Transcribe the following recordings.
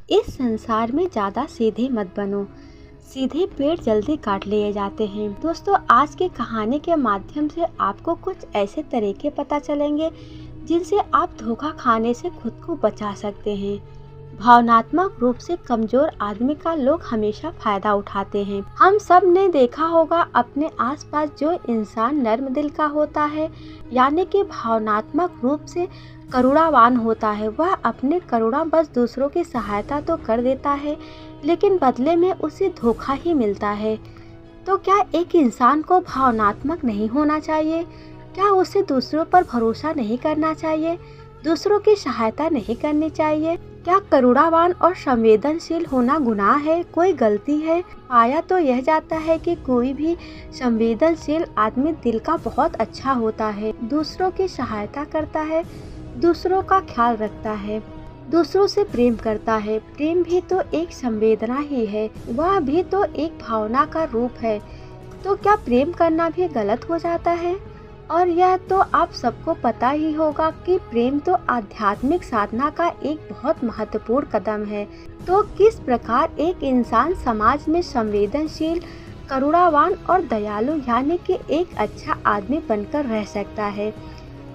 इस संसार में ज़्यादा सीधे मत बनो, सीधे पेड़ जल्दी काट लिए जाते हैं। दोस्तों, आज की कहानी के माध्यम से आपको कुछ ऐसे तरीके पता चलेंगे जिनसे आप धोखा खाने से खुद को बचा सकते हैं। भावनात्मक रूप से कमजोर आदमी का लोग हमेशा फायदा उठाते हैं। हम सब ने देखा होगा अपने आसपास जो इंसान नर्म दिल का होता है, यानी कि भावनात्मक रूप से करुणावान होता है, वह अपने करुणा बस दूसरों की सहायता तो कर देता है, लेकिन बदले में उसे धोखा ही मिलता है। तो क्या एक इंसान को भावनात्मक नहीं होना चाहिए? क्या उसे दूसरों पर भरोसा नहीं करना चाहिए? दूसरों की सहायता नहीं करनी चाहिए? क्या करुणावान और संवेदनशील होना गुनाह है, कोई गलती है? पाया तो यह जाता है कि कोई भी संवेदनशील आदमी दिल का बहुत अच्छा होता है, दूसरों की सहायता करता है, दूसरों का ख्याल रखता है, दूसरों से प्रेम करता है। प्रेम भी तो एक संवेदना ही है, वह भी तो एक भावना का रूप है। तो क्या प्रेम करना भी गलत हो जाता है? और यह तो आप सबको पता ही होगा कि प्रेम तो आध्यात्मिक साधना का एक बहुत महत्वपूर्ण कदम है। तो किस प्रकार एक इंसान समाज में संवेदनशील, करुणावान और दयालु यानी कि एक अच्छा आदमी बनकर रह सकता है,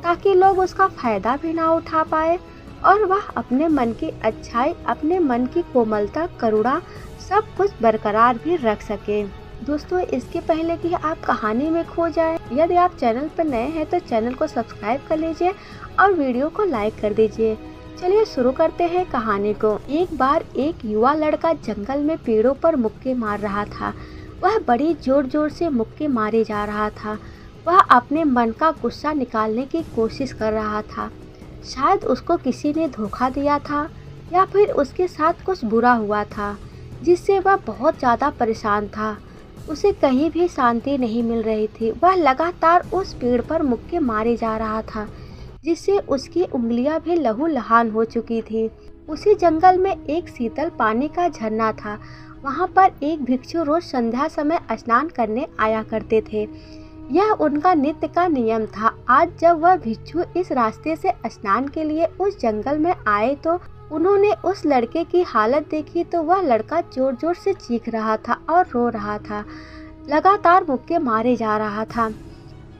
ताकि लोग उसका फायदा भी ना उठा पाए और वह अपने मन की अच्छाई, अपने मन की कोमलता, करुणा सब कुछ बरकरार भी रख सके। दोस्तों, इसके पहले कि आप कहानी में खो जाएं, यदि आप चैनल पर नए हैं तो चैनल को सब्सक्राइब कर लीजिए और वीडियो को लाइक कर दीजिए। चलिए शुरू करते हैं कहानी को। एक बार एक युवा लड़का जंगल में पेड़ों पर मुक्के मार रहा था। वह बड़ी जोर जोर से मुक्के मारे जा रहा था। वह अपने मन का गुस्सा निकालने की कोशिश कर रहा था। शायद उसको किसी ने धोखा दिया था या फिर उसके साथ कुछ बुरा हुआ था, जिससे वह बहुत ज़्यादा परेशान था। उसे कहीं भी शांति नहीं मिल रही थी। वह लगातार उस पेड़ पर मुक्के मारे जा रहा था, जिससे उसकी उंगलियां भी लहूलुहान हो चुकी थी। उसी जंगल में एक शीतल पानी का झरना था। वहां पर एक भिक्षु रोज संध्या समय स्नान करने आया करते थे। यह उनका नित्य का नियम था। आज जब वह भिक्षु इस रास्ते से स्नान के लिए उस जंगल में आए तो उन्होंने उस लड़के की हालत देखी तो वह लड़का जोर जोर से चीख रहा था और रो रहा था, लगातार मुक्के मारे जा रहा था।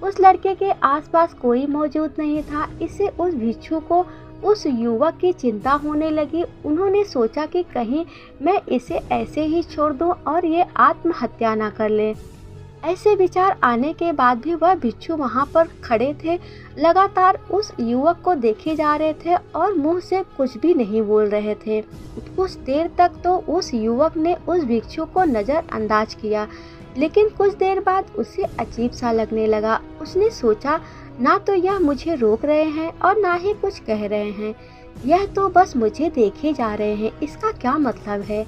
उस लड़के के आसपास कोई मौजूद नहीं था। इससे उस भिक्षु को उस युवक की चिंता होने लगी। उन्होंने सोचा कि कहीं मैं इसे ऐसे ही छोड़ दूं और ये आत्महत्या ना कर ले। ऐसे विचार आने के बाद भी वह भिक्षु वहां पर खड़े थे, लगातार उस युवक को देखे जा रहे थे और मुंह से कुछ भी नहीं बोल रहे थे। कुछ देर तक तो उस युवक ने उस भिक्षु को नज़रअंदाज किया, लेकिन कुछ देर बाद उसे अजीब सा लगने लगा। उसने सोचा, ना तो यह मुझे रोक रहे हैं और ना ही कुछ कह रहे हैं, यह तो बस मुझे देखे जा रहे हैं, इसका क्या मतलब है?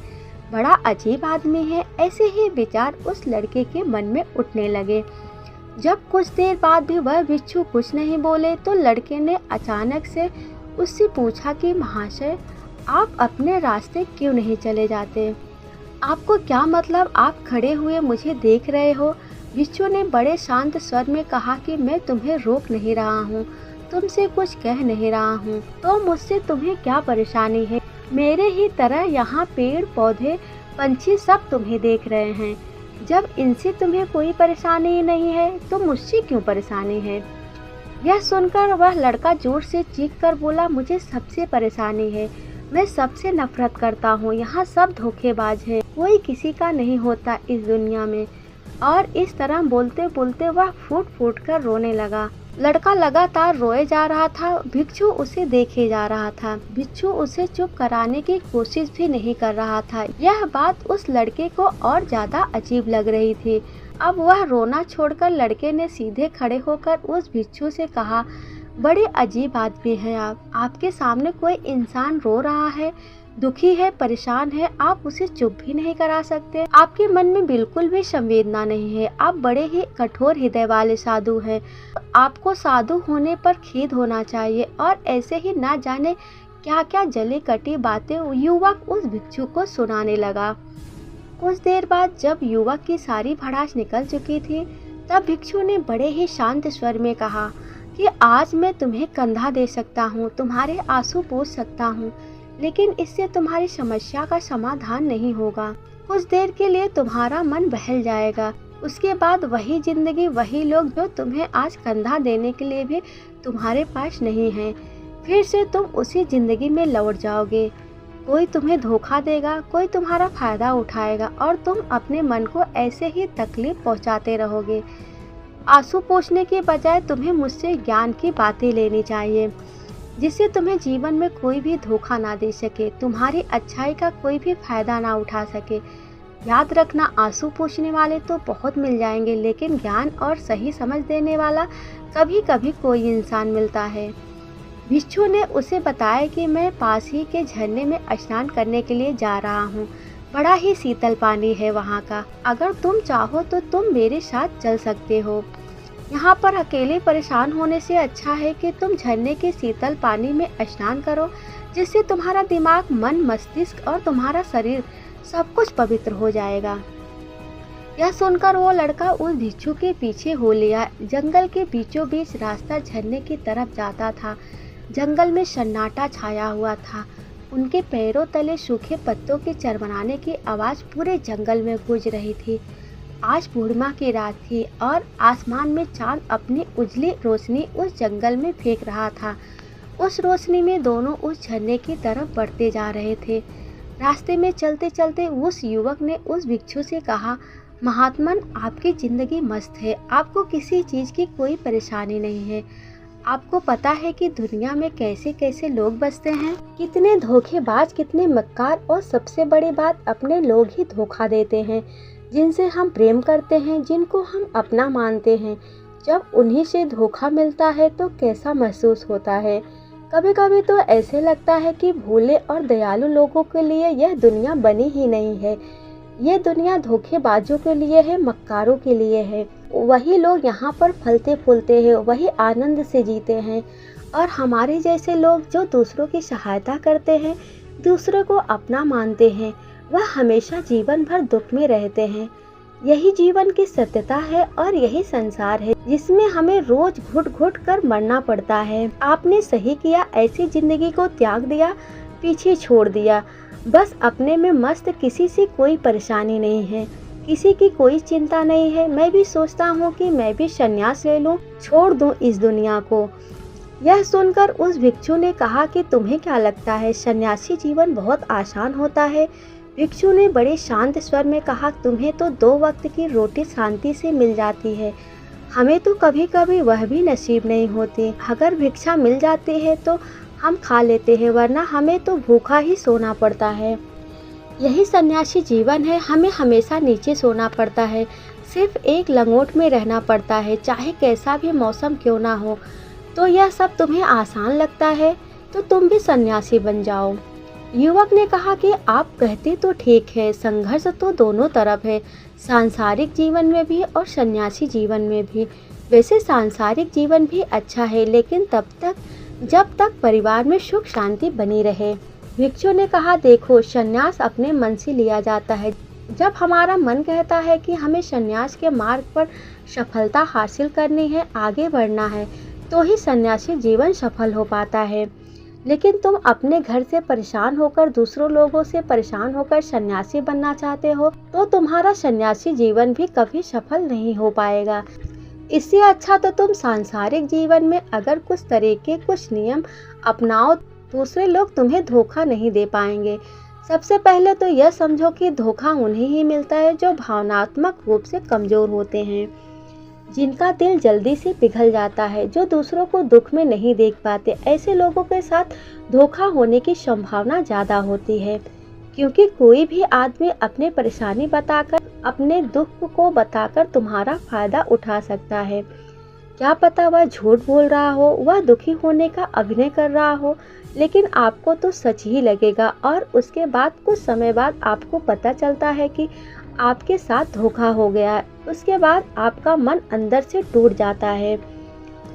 बड़ा अजीब आदमी है। ऐसे ही विचार उस लड़के के मन में उठने लगे। जब कुछ देर बाद भी वह भिक्षु कुछ नहीं बोले तो लड़के ने अचानक से उससे पूछा कि महाशय, आप अपने रास्ते क्यों नहीं चले जाते? आपको क्या मतलब आप खड़े हुए मुझे देख रहे हो? भिक्षु ने बड़े शांत स्वर में कहा कि मैं तुम्हें रोक नहीं रहा हूँ, तुमसे कुछ कह नहीं रहा हूँ, तो मुझसे तुम्हें क्या परेशानी है? मेरे ही तरह यहाँ पेड़ पौधे पंछी सब तुम्हें देख रहे हैं। जब इनसे तुम्हें कोई परेशानी नहीं है तो मुझसे क्यों परेशानी है? यह सुनकर वह लड़का जोर से चीख कर बोला, मुझे सबसे परेशानी है, मैं सबसे नफरत करता हूँ, यहाँ सब धोखेबाज हैं, कोई किसी का नहीं होता इस दुनिया में। और इस तरह बोलते बोलते वह फूट फूट कर रोने लगा। लड़का लगातार रोए जा रहा था। भिक्षु उसे देखे जा रहा था। भिक्षु उसे चुप कराने की कोशिश भी नहीं कर रहा था। यह बात उस लड़के को और ज्यादा अजीब लग रही थी। अब वह रोना छोड़कर लड़के ने सीधे खड़े होकर उस भिक्षु से कहा, बड़े अजीब आदमी हैं आप। आपके सामने कोई इंसान रो रहा है, दुखी है, परेशान है, आप उसे चुप भी नहीं करा सकते। आपके मन में बिल्कुल भी संवेदना नहीं है। आप बड़े ही कठोर हृदय वाले साधु हैं। आपको साधु होने पर खेद होना चाहिए। और ऐसे ही ना जाने क्या क्या जली कटी बातें युवक उस भिक्षु को सुनाने लगा। कुछ देर बाद जब युवक की सारी भड़ास निकल चुकी थी, तब भिक्षु ने बड़े ही शांत स्वर में कहा कि आज मैं तुम्हें कंधा दे सकता हूँ, तुम्हारे आंसू पोंछ सकता हूँ, लेकिन इससे तुम्हारी समस्या का समाधान नहीं होगा। कुछ देर के लिए तुम्हारा मन बहल जाएगा, उसके बाद वही जिंदगी, वही लोग जो तुम्हें आज कंधा देने के लिए भी तुम्हारे पास नहीं है, फिर से तुम उसी जिंदगी में लौट जाओगे। कोई तुम्हें धोखा देगा, कोई तुम्हारा फायदा उठाएगा और तुम अपने मन को ऐसे ही तकलीफ पहुंचाते रहोगे। आंसू पोंछने के बजाय तुम्हें मुझसे ज्ञान की बातें लेनी चाहिए, जिससे तुम्हें जीवन में कोई भी धोखा ना दे सके, तुम्हारी अच्छाई का कोई भी फायदा ना उठा सके। याद रखना, आंसू पोंछने वाले तो बहुत मिल जाएंगे, लेकिन ज्ञान और सही समझ देने वाला कभी कभी कोई इंसान मिलता है। भिक्षु ने उसे बताया कि मैं पास ही के झरने में स्नान करने के लिए जा रहा हूँ। बड़ा ही शीतल पानी है वहाँ का, अगर तुम चाहो तो तुम मेरे साथ चल सकते हो। यहाँ पर अकेले परेशान होने से अच्छा है कि तुम झरने के शीतल पानी में स्नान करो, जिससे तुम्हारा दिमाग, मन, मस्तिष्क और तुम्हारा शरीर सब कुछ पवित्र हो जाएगा। यह सुनकर वो लड़का उस भिक्षु के पीछे हो लिया। जंगल के बीचों बीच रास्ता झरने की तरफ जाता था। जंगल में सन्नाटा छाया हुआ था। उनके पैरों तले सूखे पत्तों के चरमराने की आवाज़ पूरे जंगल में गूंज रही थी। आज पूर्णिमा की रात थी और आसमान में चांद अपनी उजली रोशनी उस जंगल में फेंक रहा था। उस रोशनी में दोनों उस झरने की तरफ बढ़ते जा रहे थे। रास्ते में चलते चलते उस युवक ने उस भिक्षु से कहा, महात्मन, आपकी ज़िंदगी मस्त है, आपको किसी चीज़ की कोई परेशानी नहीं है। आपको पता है कि दुनिया में कैसे कैसे लोग बसते हैं, कितने धोखेबाज, कितने मक्कार, और सबसे बड़ी बात, अपने लोग ही धोखा देते हैं, जिनसे हम प्रेम करते हैं, जिनको हम अपना मानते हैं। जब उन्हीं से धोखा मिलता है तो कैसा महसूस होता है। कभी कभी तो ऐसे लगता है कि भोले और दयालु लोगों के लिए यह दुनिया बनी ही नहीं है। ये दुनिया धोखेबाजों के लिए है, मक्कारों के लिए है। वही लोग यहाँ पर फलते फूलते हैं, वही आनंद से जीते हैं, और हमारे जैसे लोग जो दूसरों की सहायता करते हैं, दूसरों को अपना मानते हैं, वह हमेशा जीवन भर दुख में रहते हैं। यही जीवन की सत्यता है और यही संसार है जिसमें हमें रोज घुट घुट कर मरना पड़ता है। आपने सही किया, ऐसी जिंदगी को त्याग दिया, पीछे छोड़ दिया, बस अपने में मस्त, किसी से कोई परेशानी नहीं है, किसी की कोई चिंता नहीं है। मैं भी सोचता हूँ कि मैं भी संन्यास ले लूँ, छोड़ दूँ इस दुनिया को। यह सुनकर उस भिक्षु ने कहा कि तुम्हें क्या लगता है, सन्यासी जीवन बहुत आसान होता है? भिक्षु ने बड़े शांत स्वर में कहा, तुम्हें तो 2 वक्त की रोटी शांति से मिल जाती है, हमें तो कभी कभी वह भी नसीब नहीं होती। अगर भिक्षा मिल जाती है तो हम खा लेते हैं, वरना हमें तो भूखा ही सोना पड़ता है। यही सन्यासी जीवन है, हमें हमेशा नीचे सोना पड़ता है, सिर्फ एक लंगोट में रहना पड़ता है, चाहे कैसा भी मौसम क्यों ना हो। तो यह सब तुम्हें आसान लगता है तो तुम भी सन्यासी बन जाओ। युवक ने कहा कि आप कहते तो ठीक है, संघर्ष तो दोनों तरफ है, सांसारिक जीवन में भी और सन्यासी जीवन में भी। वैसे सांसारिक जीवन भी अच्छा है, लेकिन तब तक जब तक परिवार में सुख शांति बनी रहे। भिक्षु ने कहा, देखो, संन्यास अपने मन से लिया जाता है। जब हमारा मन कहता है कि हमें संन्यास के मार्ग पर सफलता हासिल करनी है, आगे बढ़ना है, तो ही सन्यासी जीवन सफल हो पाता है। लेकिन तुम अपने घर से परेशान होकर, दूसरों लोगों से परेशान होकर सन्यासी बनना चाहते हो, तो तुम्हारा सन्यासी जीवन भी कभी सफल नहीं हो पाएगा। इससे अच्छा तो तुम सांसारिक जीवन में अगर कुछ तरीके, कुछ नियम अपनाओ, दूसरे लोग तुम्हें धोखा नहीं दे पाएंगे। सबसे पहले तो यह समझो कि धोखा उन्हें ही मिलता है जो भावनात्मक रूप से कमजोर होते हैं, जिनका दिल जल्दी से पिघल जाता है, जो दूसरों को दुख में नहीं देख पाते। ऐसे लोगों के साथ धोखा होने की संभावना ज़्यादा होती है, क्योंकि कोई भी आदमी अपने परेशानी बताकर, अपने दुख को बताकर तुम्हारा फायदा उठा सकता है। क्या पता वह झूठ बोल रहा हो, वह दुखी होने का अभिनय कर रहा हो, लेकिन आपको तो सच ही लगेगा, और उसके बाद कुछ समय बाद आपको पता चलता है कि आपके साथ धोखा हो गया। उसके बाद आपका मन अंदर से टूट जाता है।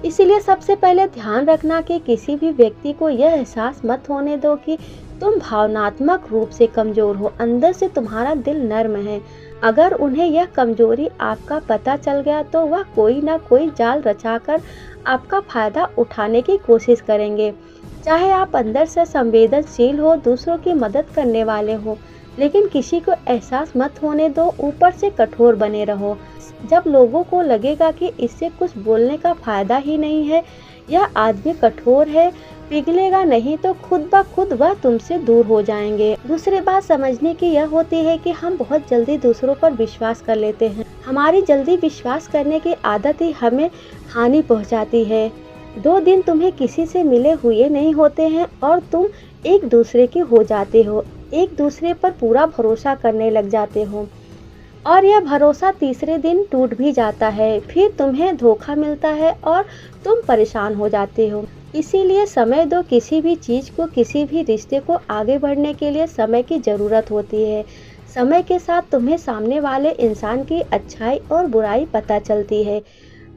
इसीलिए सबसे पहले ध्यान रखना कि किसी भी व्यक्ति को यह एहसास मत होने दो कि तुम भावनात्मक रूप से कमजोर हो, अंदर से तुम्हारा दिल नर्म है। अगर उन्हें यह कमजोरी आपका पता चल गया तो वह कोई ना कोई जाल रचाकर आपका फायदा उठाने की कोशिश करेंगे। चाहे आप अंदर से संवेदनशील हो, दूसरों की मदद करने वाले हो, लेकिन किसी को एहसास मत होने दो, ऊपर से कठोर बने रहो। जब लोगों को लगेगा कि इससे कुछ बोलने का फायदा ही नहीं है, यह आदमी कठोर है, पिघलेगा नहीं, तो खुद ब खुद वह तुमसे दूर हो जाएंगे। दूसरी बात समझने की यह होती है कि हम बहुत जल्दी दूसरों पर विश्वास कर लेते हैं। हमारी जल्दी विश्वास करने की आदत ही हमें हानि पहुंचाती है। 2 दिन तुम्हें किसी से मिले हुए नहीं होते हैं और तुम एक दूसरे के हो जाते हो, एक दूसरे पर पूरा भरोसा करने लग जाते हो और यह भरोसा तीसरे दिन टूट भी जाता है। फिर तुम्हें धोखा मिलता है और तुम परेशान हो जाते हो। इसीलिए समय दो। किसी भी चीज़ को, किसी भी रिश्ते को आगे बढ़ने के लिए समय की ज़रूरत होती है। समय के साथ तुम्हें सामने वाले इंसान की अच्छाई और बुराई पता चलती है।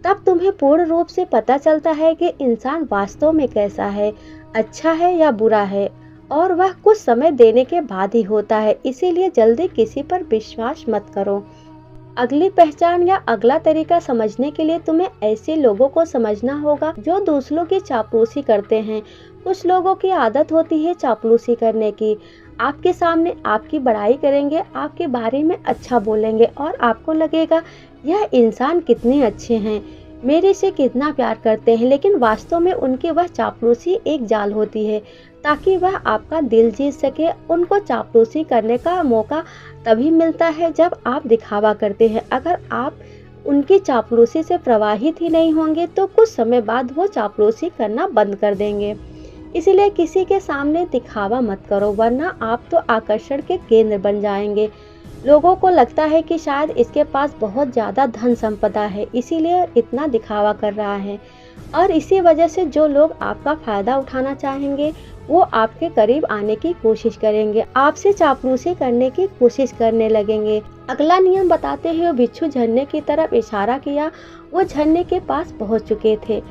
तब तुम्हें पूर्ण रूप से पता चलता है कि इंसान वास्तव में कैसा है, अच्छा है या बुरा है, और वह कुछ समय देने के बाद ही होता है। इसीलिए जल्दी किसी पर विश्वास मत करो। अगली पहचान या अगला तरीका समझने के लिए तुम्हें ऐसे लोगों को समझना होगा जो दूसरों की चापलूसी करते हैं। कुछ लोगों की आदत होती है चापलूसी करने की। आपके सामने आपकी बड़ाई करेंगे, आपके बारे में अच्छा बोलेंगे और आपको लगेगा यह इंसान कितने अच्छे हैं, मेरे से कितना प्यार करते हैं, लेकिन वास्तव में उनकी वह चापलूसी एक जाल होती है ताकि वह आपका दिल जीत सके। उनको चापलूसी करने का मौका तभी मिलता है जब आप दिखावा करते हैं। अगर आप उनकी चापलूसी से प्रभावित ही नहीं होंगे तो कुछ समय बाद वो चापलूसी करना बंद कर देंगे। इसलिए किसी के सामने दिखावा मत करो, वरना आप तो आकर्षण के केंद्र बन जाएंगे। लोगों को लगता है कि शायद इसके पास बहुत ज़्यादा धन संपदा है, इसीलिए इतना दिखावा कर रहा है, और इसी वजह से जो लोग आपका फ़ायदा उठाना चाहेंगे वो आपके करीब आने की कोशिश करेंगे, आपसे चापलूसी करने की कोशिश करने लगेंगे। अगला नियम बताते हुए बिच्छू झरने की तरफ इशारा किया। वो झरने के पास पहुंच चुके थे।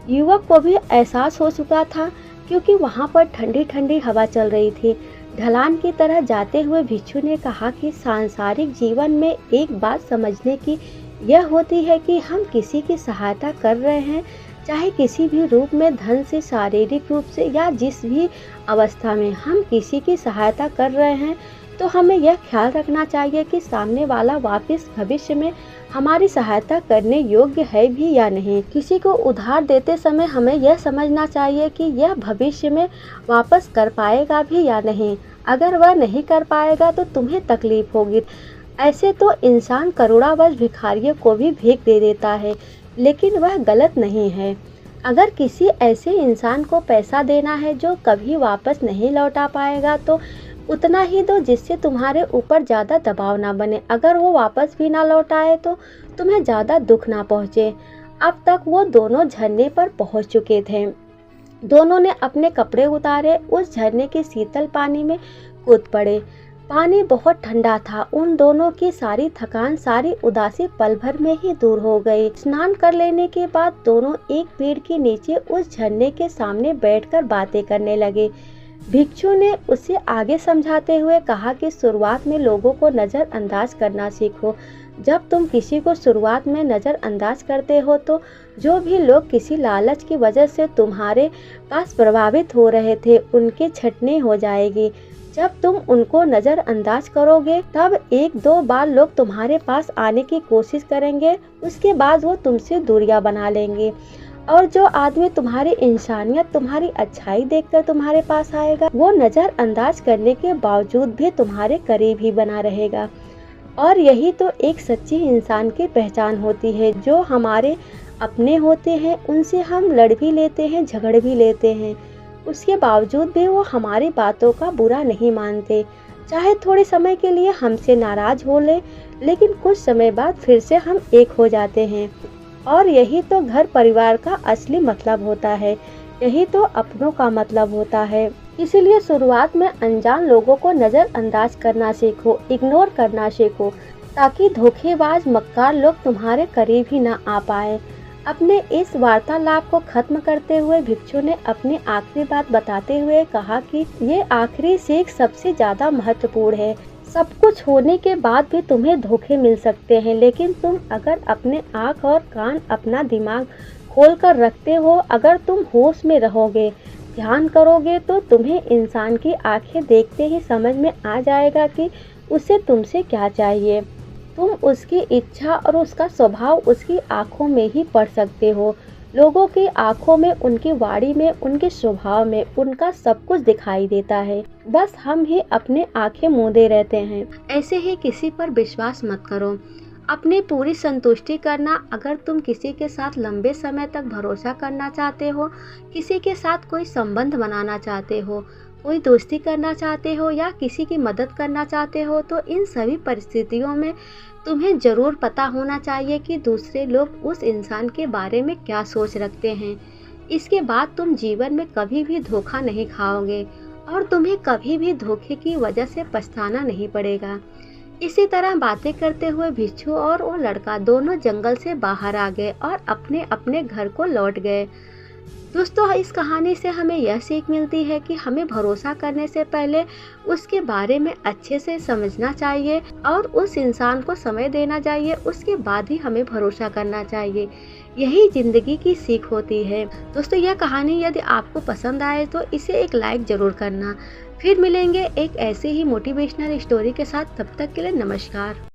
युवक को भी एहसास हो चुका था क्योंकि वहां पर ठंडी ठंडी हवा चल रही थी। ढलान की तरह जाते हुए भिक्षु ने कहा कि सांसारिक जीवन में एक बात समझने की यह होती है कि हम किसी की सहायता कर रहे हैं, चाहे किसी भी रूप में, धन से, शारीरिक रूप से, या जिस भी अवस्था में हम किसी की सहायता कर रहे हैं, तो हमें यह ख्याल रखना चाहिए कि सामने वाला वापस भविष्य में हमारी सहायता करने योग्य है भी या नहीं। किसी को उधार देते समय हमें यह समझना चाहिए कि यह भविष्य में वापस कर पाएगा भी या नहीं। अगर वह नहीं कर पाएगा तो तुम्हें तकलीफ होगी। ऐसे तो इंसान करुणावश भिखारियों को भी भीख दे देता है, लेकिन वह गलत नहीं है। अगर किसी ऐसे इंसान को पैसा देना है जो कभी वापस नहीं लौटा पाएगा, तो उतना ही दो जिससे तुम्हारे ऊपर ज़्यादा दबाव ना बने। अगर वो वापस भी ना लौटाए तो तुम्हें ज़्यादा दुख ना पहुँचे। अब तक वो दोनों झरने पर पहुँच चुके थे। दोनों ने अपने कपड़े उतारे, उस झरने के शीतल पानी में कूद पड़े। पानी बहुत ठंडा था। उन दोनों की सारी थकान, सारी उदासी पल भर में ही दूर हो गई। स्नान कर लेने के बाद दोनों एक पेड़ के नीचे उस झरने के सामने बैठकर बातें करने लगे। भिक्षु ने उसे आगे समझाते हुए कहा कि शुरुआत में लोगों को नज़रअंदाज करना सीखो। जब तुम किसी को शुरुआत में नज़रअंदाज करते हो तो जो भी लोग किसी लालच की वजह से तुम्हारे पास प्रभावित हो रहे थे, उनके छटनी हो जाएगी। जब तुम उनको नज़रअंदाज करोगे तब 1-2 बार लोग तुम्हारे पास आने की कोशिश करेंगे, उसके बाद वो तुमसे दूरियां बना लेंगे। और जो आदमी तुम्हारी इंसानियत, तुम्हारी अच्छाई देखकर तुम्हारे पास आएगा, वो नज़रअंदाज करने के बावजूद भी तुम्हारे करीब ही बना रहेगा। और यही तो एक सच्ची इंसान की पहचान होती है। जो हमारे अपने होते हैं उनसे हम लड़ भी लेते हैं, झगड़ भी लेते हैं, उसके बावजूद भी वो हमारी बातों का बुरा नहीं मानते। चाहे थोड़े समय के लिए हमसे नाराज हो ले, लेकिन कुछ समय बाद फिर से हम एक हो जाते हैं। और यही तो घर परिवार का असली मतलब होता है, यही तो अपनों का मतलब होता है। इसीलिए शुरुआत में अनजान लोगों को नज़रअंदाज करना सीखो, इग्नोर करना सीखो, ताकि धोखेबाज मक्कार लोग तुम्हारे करीब ही ना आ पाए। अपने इस वार्तालाप को खत्म करते हुए भिक्षु ने अपनी आखिरी बात बताते हुए कहा कि ये आखिरी सीख सबसे ज़्यादा महत्वपूर्ण है। सब कुछ होने के बाद भी तुम्हें धोखे मिल सकते हैं, लेकिन तुम अगर अपने आँख और कान, अपना दिमाग खोल कर रखते हो, अगर तुम होश में रहोगे, ध्यान करोगे तो तुम्हें इंसान की आंखें देखते ही समझ में आ जाएगा कि उसे तुमसे क्या चाहिए। तुम उसकी इच्छा और उसका स्वभाव उसकी आंखों में ही पढ़ सकते हो। लोगों की आंखों में, उनकी वाणी में, उनके स्वभाव में उनका सब कुछ दिखाई देता है। बस हम ही अपने आंखें मूंदे रहते हैं। ऐसे ही किसी पर विश्वास मत करो। अपनी पूरी संतुष्टि करना। अगर तुम किसी के साथ लंबे समय तक भरोसा करना चाहते हो, किसी के साथ कोई संबंध बनाना चाहते हो, कोई दोस्ती करना चाहते हो या किसी की मदद करना चाहते हो, तो इन सभी परिस्थितियों में तुम्हें ज़रूर पता होना चाहिए कि दूसरे लोग उस इंसान के बारे में क्या सोच रखते हैं। इसके बाद तुम जीवन में कभी भी धोखा नहीं खाओगे और तुम्हें कभी भी धोखे की वजह से पछताना नहीं पड़ेगा। इसी तरह बातें करते हुए भिक्षु और वो लड़का दोनों जंगल से बाहर आ गए और अपने अपने घर को लौट गए। दोस्तों, इस कहानी से हमें यह सीख मिलती है कि हमें भरोसा करने से पहले उसके बारे में अच्छे से समझना चाहिए और उस इंसान को समय देना चाहिए। उसके बाद ही हमें भरोसा करना चाहिए। यही जिंदगी की सीख होती है। दोस्तों, यह कहानी यदि आपको पसंद आए तो इसे एक लाइक जरूर करना। फिर मिलेंगे एक ऐसे ही मोटिवेशनल स्टोरी के साथ। तब तक के लिए नमस्कार।